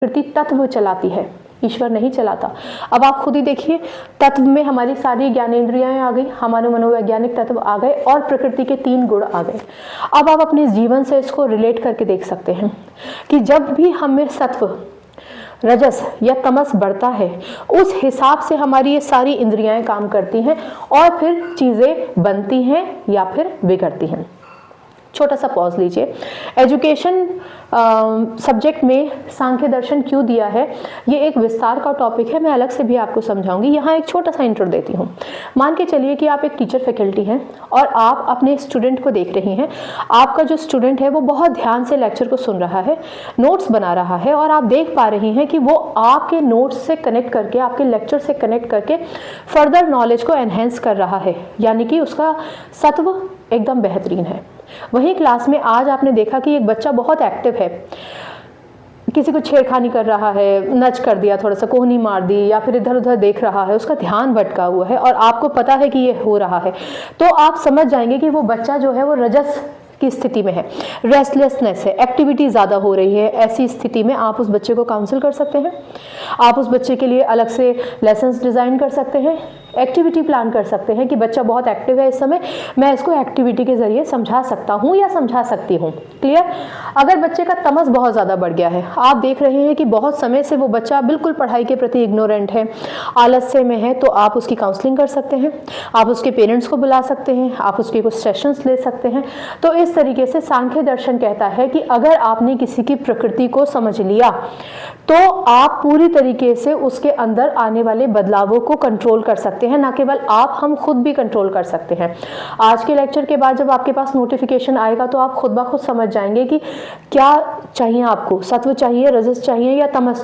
प्रकृति तत्व चलाती है, ईश्वर नहीं चलाता। अब आप खुद ही देखिए, तत्व में हमारी सारी ज्ञानेंद्रियां आ गई, हमारे मनोवैज्ञानिक तत्व आ गए और प्रकृति के 3 गुण आ गए। अब आप अपने जीवन से इसको रिलेट करके देख सकते हैं कि जब भी हमें सत्व, रजस या तमस बढ़ता है, उस हिसाब से हमारी ये सारी इंद्रियां काम करती हैं और फिर चीजें बनती हैं या फिर बिगड़ती हैं। छोटा सा पॉज लीजिए। एजुकेशन सब्जेक्ट में सांख्य दर्शन क्यों दिया है, ये एक विस्तार का टॉपिक है, मैं अलग से भी आपको समझाऊंगी। यहाँ एक छोटा सा इंट्रो देती हूँ। मान के चलिए कि आप एक टीचर फैकल्टी हैं और आप अपने स्टूडेंट को देख रही हैं। आपका जो स्टूडेंट है वो बहुत ध्यान से लेक्चर को सुन रहा है, नोट्स बना रहा है और आप देख पा रही हैं कि वो आपके नोट्स से कनेक्ट करके, आपके लेक्चर से कनेक्ट करके फर्दर नॉलेज को एनहेंस कर रहा है, यानी कि उसका सत्व एकदम बेहतरीन है। वहीं क्लास में आज आपने देखा कि एक बच्चा बहुत एक्टिव है, किसी को छेड़खानी कर रहा है, नच कर दिया, थोड़ा सा कोहनी मार दी या फिर इधर उधर देख रहा है, उसका ध्यान भटका हुआ है और आपको पता है कि ये हो रहा है, तो आप समझ जाएंगे कि वो बच्चा जो है वो रजस की स्थिति में है, रेस्टलेसनेस है, एक्टिविटी ज़्यादा हो रही है। ऐसी स्थिति में आप उस बच्चे को काउंसिल कर सकते हैं, आप उस बच्चे के लिए अलग से लेसन्स डिज़ाइन कर सकते हैं, एक्टिविटी प्लान कर सकते हैं कि बच्चा बहुत एक्टिव है इस समय, मैं इसको एक्टिविटी के जरिए समझा सकता हूँ या समझा सकती हूँ। क्लियर? अगर बच्चे का तमस बहुत ज़्यादा बढ़ गया है, आप देख रहे हैं कि बहुत समय से वो बच्चा बिल्कुल पढ़ाई के प्रति इग्नोरेंट है, आलस्य में है, तो आप उसकी काउंसलिंग कर सकते हैं, आप उसके पेरेंट्स को बुला सकते हैं, आप उसके कुछ सेशंस ले सकते हैं। तो इस तरीके से सांख्य दर्शन कहता है कि अगर आपने किसी की प्रकृति को समझ लिया तो आप पूरी तरीके से उसके अंदर आने वाले बदलावों को कंट्रोल कर सकते हैं। ना केवल आप, हम खुद भी कंट्रोल कर सकते हैं। आज के लेक्चर के बाद जब आपके पास नोटिफिकेशन आएगा तो आप खुद ब खुद समझ जाएंगे कि क्या चाहिए आपको, सत्व चाहिए, रजस चाहिए या तमस चाहिए।